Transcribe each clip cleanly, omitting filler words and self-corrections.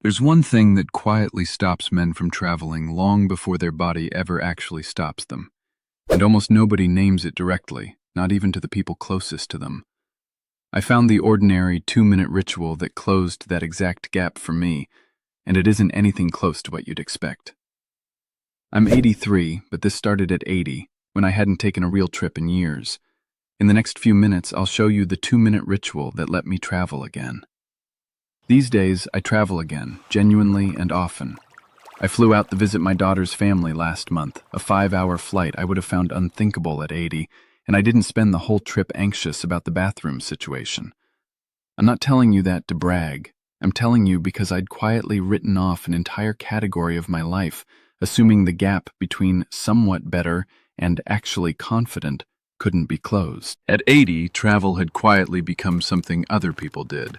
There's one thing that quietly stops men from traveling long before their body ever actually stops them. And almost nobody names it directly, not even to the people closest to them. I found the ordinary 2-minute ritual that closed that exact gap for me, and it isn't anything close to what you'd expect. I'm 83, but this started at 80, when I hadn't taken a real trip in years. In the next few minutes, I'll show you the 2-minute ritual that let me travel again. These days, I travel again, genuinely and often. I flew out to visit my daughter's family last month, a 5-hour flight I would have found unthinkable at 80, and I didn't spend the whole trip anxious about the bathroom situation. I'm not telling you that to brag. I'm telling you because I'd quietly written off an entire category of my life, assuming the gap between somewhat better and actually confident couldn't be closed. At 80, travel had quietly become something other people did.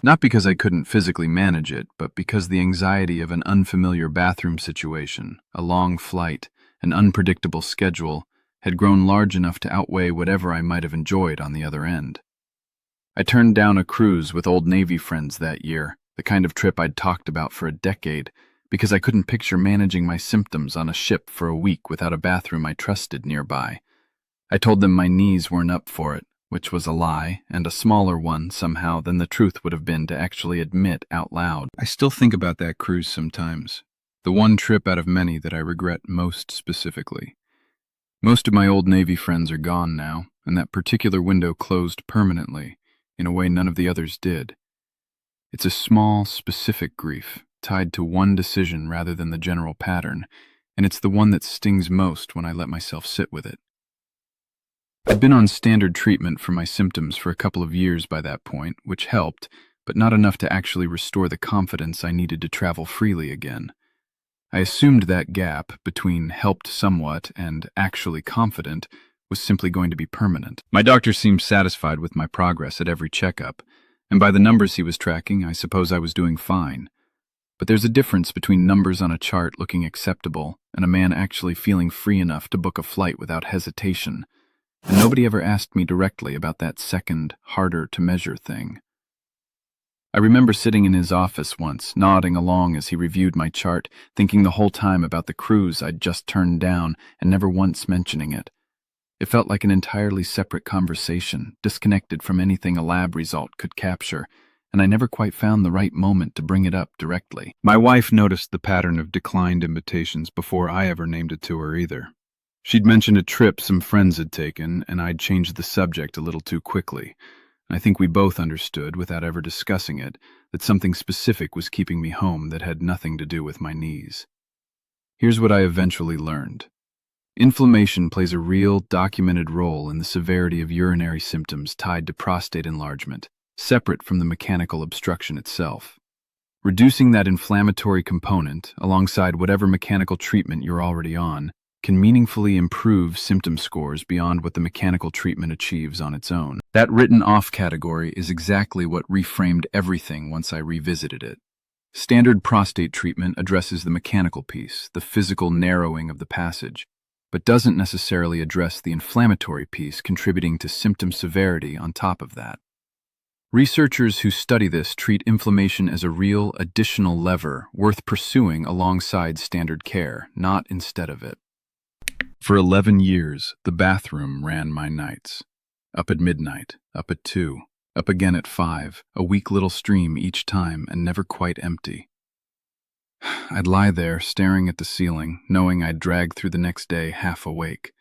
Not because I couldn't physically manage it, but because the anxiety of an unfamiliar bathroom situation, a long flight, an unpredictable schedule, had grown large enough to outweigh whatever I might have enjoyed on the other end. I turned down a cruise with old Navy friends that year, the kind of trip I'd talked about for a decade, because I couldn't picture managing my symptoms on a ship for a week without a bathroom I trusted nearby. I told them my knees weren't up for it, which was a lie, and a smaller one, somehow, than the truth would have been to actually admit out loud. I still think about that cruise sometimes, the one trip out of many that I regret most specifically. Most of my old Navy friends are gone now, and that particular window closed permanently, in a way none of the others did. It's a small, specific grief, tied to one decision rather than the general pattern, and it's the one that stings most when I let myself sit with it. I'd been on standard treatment for my symptoms for a couple of years by that point, which helped, but not enough to actually restore the confidence I needed to travel freely again. I assumed that gap between helped somewhat and actually confident was simply going to be permanent. My doctor seemed satisfied with my progress at every checkup, and by the numbers he was tracking, I suppose I was doing fine. But there's a difference between numbers on a chart looking acceptable and a man actually feeling free enough to book a flight without hesitation. And nobody ever asked me directly about that second, harder-to-measure thing. I remember sitting in his office once, nodding along as he reviewed my chart, thinking the whole time about the cruise I'd just turned down and never once mentioning it. It felt like an entirely separate conversation, disconnected from anything a lab result could capture, and I never quite found the right moment to bring it up directly. My wife noticed the pattern of declined invitations before I ever named it to her either. She'd mentioned a trip some friends had taken, and I'd changed the subject a little too quickly. I think we both understood, without ever discussing it, that something specific was keeping me home that had nothing to do with my knees. Here's what I eventually learned. Inflammation plays a real, documented role in the severity of urinary symptoms tied to prostate enlargement, separate from the mechanical obstruction itself. Reducing that inflammatory component, alongside whatever mechanical treatment you're already on, can meaningfully improve symptom scores beyond what the mechanical treatment achieves on its own. That written-off category is exactly what reframed everything once I revisited it. Standard prostate treatment addresses the mechanical piece, the physical narrowing of the passage, but doesn't necessarily address the inflammatory piece contributing to symptom severity on top of that. Researchers who study this treat inflammation as a real, additional lever worth pursuing alongside standard care, not instead of it. For 11 years, the bathroom ran my nights. Up at midnight, up at 2, up again at 5, a weak little stream each time and never quite empty. I'd lie there, staring at the ceiling, knowing I'd drag through the next day half awake.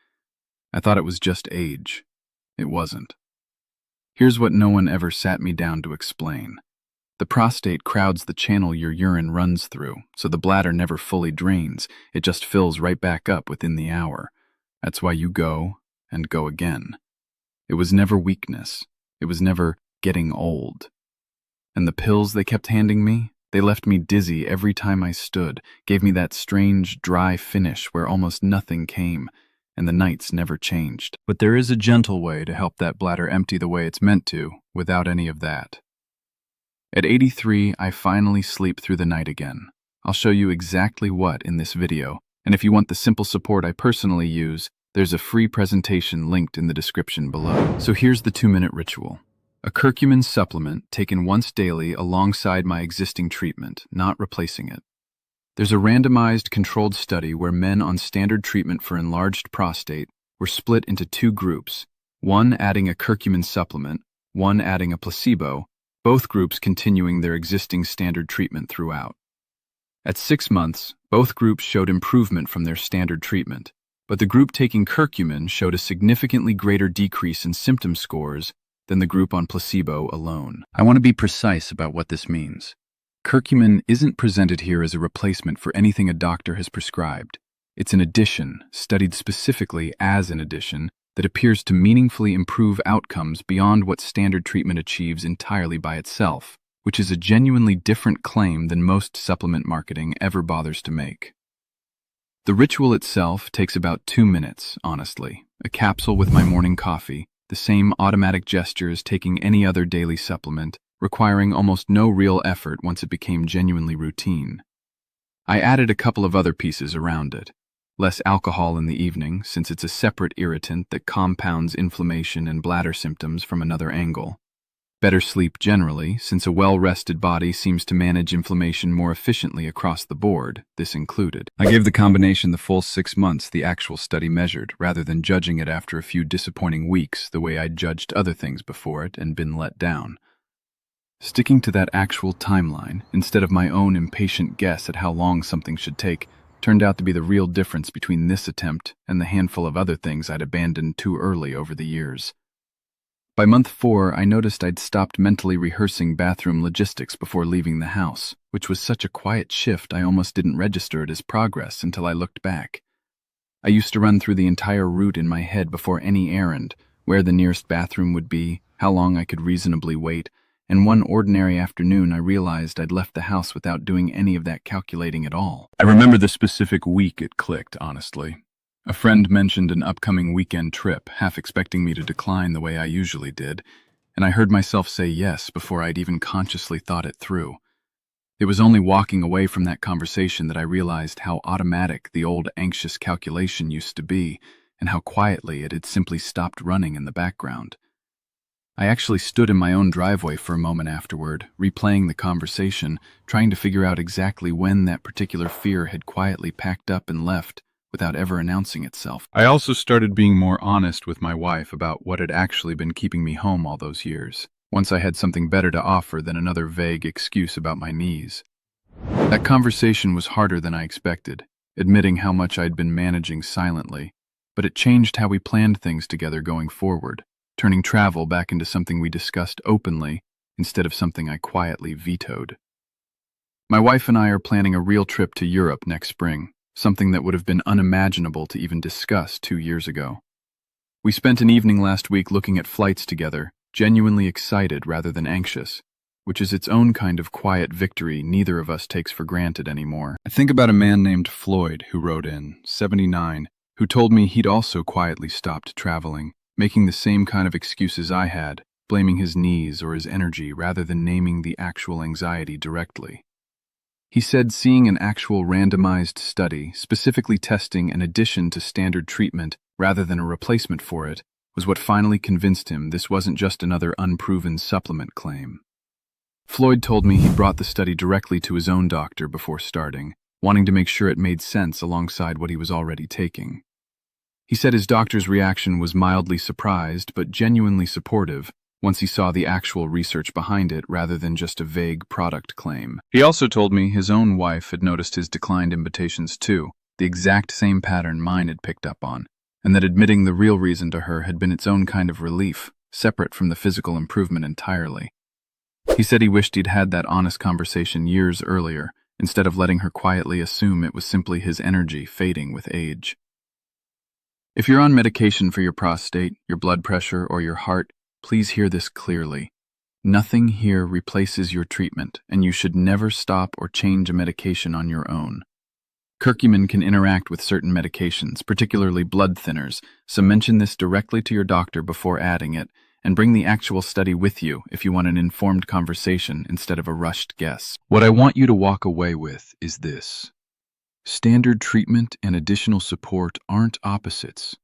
I thought it was just age. It wasn't. Here's what no one ever sat me down to explain. The prostate crowds the channel your urine runs through, so the bladder never fully drains, it just fills right back up within the hour. That's why you go, and go again. It was never weakness. It was never getting old. And the pills they kept handing me, they left me dizzy every time I stood, gave me that strange, dry finish where almost nothing came, and the nights never changed. But there is a gentle way to help that bladder empty the way it's meant to, without any of that. At 83, I finally sleep through the night again. I'll show you exactly what in this video, and if you want the simple support I personally use, there's a free presentation linked in the description below. So here's the 2-minute ritual. A curcumin supplement taken once daily alongside my existing treatment, not replacing it. There's a randomized controlled study where men on standard treatment for enlarged prostate were split into two groups, one adding a curcumin supplement, one adding a placebo, both groups continuing their existing standard treatment throughout. At 6 months, both groups showed improvement from their standard treatment, but the group taking curcumin showed a significantly greater decrease in symptom scores than the group on placebo alone. I want to be precise about what this means. Curcumin isn't presented here as a replacement for anything a doctor has prescribed. It's an addition, studied specifically as an addition, that appears to meaningfully improve outcomes beyond what standard treatment achieves entirely by itself, which is a genuinely different claim than most supplement marketing ever bothers to make. The ritual itself takes about 2 minutes, honestly. A capsule with my morning coffee, the same automatic gesture as taking any other daily supplement, requiring almost no real effort once it became genuinely routine. I added a couple of other pieces around it. Less alcohol in the evening, since it's a separate irritant that compounds inflammation and bladder symptoms from another angle. Better sleep generally, since a well-rested body seems to manage inflammation more efficiently across the board, this included. I gave the combination the full 6 months the actual study measured, rather than judging it after a few disappointing weeks the way I'd judged other things before it and been let down. Sticking to that actual timeline, instead of my own impatient guess at how long something should take, turned out to be the real difference between this attempt and the handful of other things I'd abandoned too early over the years. By month 4, I noticed I'd stopped mentally rehearsing bathroom logistics before leaving the house, which was such a quiet shift I almost didn't register it as progress until I looked back. I used to run through the entire route in my head before any errand, where the nearest bathroom would be, how long I could reasonably wait, and one ordinary afternoon I realized I'd left the house without doing any of that calculating at all. I remember the specific week it clicked, honestly. A friend mentioned an upcoming weekend trip, half expecting me to decline the way I usually did, and I heard myself say yes before I'd even consciously thought it through. It was only walking away from that conversation that I realized how automatic the old anxious calculation used to be, and how quietly it had simply stopped running in the background. I actually stood in my own driveway for a moment afterward, replaying the conversation, trying to figure out exactly when that particular fear had quietly packed up and left, without ever announcing itself. I also started being more honest with my wife about what had actually been keeping me home all those years, once I had something better to offer than another vague excuse about my knees. That conversation was harder than I expected, admitting how much I'd been managing silently, but it changed how we planned things together going forward, turning travel back into something we discussed openly instead of something I quietly vetoed. My wife and I are planning a real trip to Europe next spring, something that would have been unimaginable to even discuss 2 years ago. We spent an evening last week looking at flights together, genuinely excited rather than anxious, which is its own kind of quiet victory neither of us takes for granted anymore. I think about a man named Floyd who wrote in, 79, who told me he'd also quietly stopped traveling, making the same kind of excuses I had, blaming his knees or his energy rather than naming the actual anxiety directly. He said seeing an actual randomized study, specifically testing an addition to standard treatment rather than a replacement for it, was what finally convinced him this wasn't just another unproven supplement claim. Floyd told me he brought the study directly to his own doctor before starting, wanting to make sure it made sense alongside what he was already taking. He said his doctor's reaction was mildly surprised but genuinely supportive once he saw the actual research behind it rather than just a vague product claim. He also told me his own wife had noticed his declined invitations too, the exact same pattern mine had picked up on, and that admitting the real reason to her had been its own kind of relief, separate from the physical improvement entirely. He said he wished he'd had that honest conversation years earlier, instead of letting her quietly assume it was simply his energy fading with age. If you're on medication for your prostate, your blood pressure, or your heart, please hear this clearly. Nothing here replaces your treatment, and you should never stop or change a medication on your own. Curcumin can interact with certain medications, particularly blood thinners, so mention this directly to your doctor before adding it, and bring the actual study with you if you want an informed conversation instead of a rushed guess. What I want you to walk away with is this. Standard treatment and additional support aren't opposites.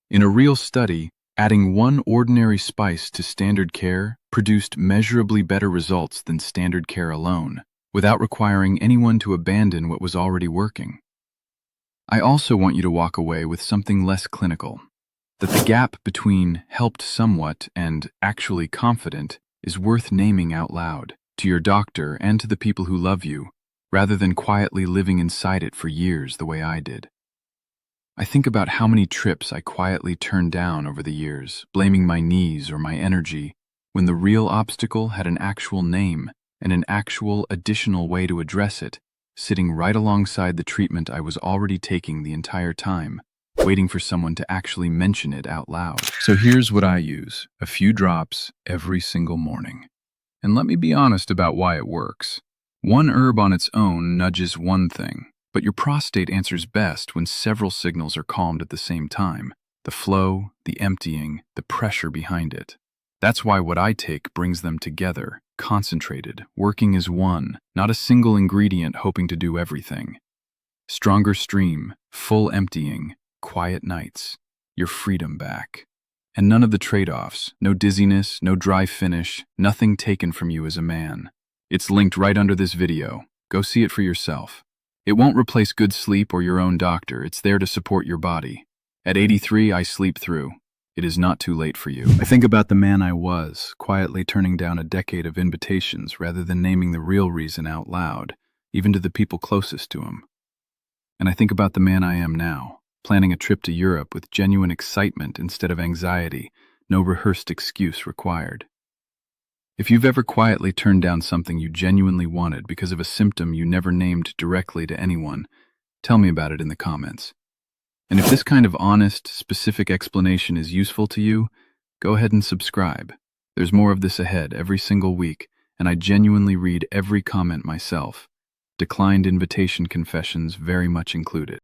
In a real study, adding one ordinary spice to standard care produced measurably better results than standard care alone, without requiring anyone to abandon what was already working. I also want you to walk away with something less clinical, that the gap between helped somewhat and actually confident is worth naming out loud, to your doctor and to the people who love you, rather than quietly living inside it for years the way I did. I think about how many trips I quietly turned down over the years, blaming my knees or my energy, when the real obstacle had an actual name and an actual additional way to address it, sitting right alongside the treatment I was already taking the entire time, waiting for someone to actually mention it out loud. So here's what I use: a few drops every single morning. And let me be honest about why it works. One herb on its own nudges one thing, but your prostate answers best when several signals are calmed at the same time: the flow, the emptying, the pressure behind it. That's why what I take brings them together, concentrated, working as one, not a single ingredient hoping to do everything. Stronger stream, full emptying, quiet nights, your freedom back. And none of the trade-offs, no dizziness, no dry finish, nothing taken from you as a man. It's linked right under this video. Go see it for yourself. It won't replace good sleep or your own doctor. It's there to support your body. At 83, I sleep through. It is not too late for you. I think about the man I was, quietly turning down a decade of invitations rather than naming the real reason out loud, even to the people closest to him. And I think about the man I am now, planning a trip to Europe with genuine excitement instead of anxiety, no rehearsed excuse required. If you've ever quietly turned down something you genuinely wanted because of a symptom you never named directly to anyone, tell me about it in the comments. And if this kind of honest, specific explanation is useful to you, go ahead and subscribe. There's more of this ahead every single week, and I genuinely read every comment myself. Declined invitation confessions very much included.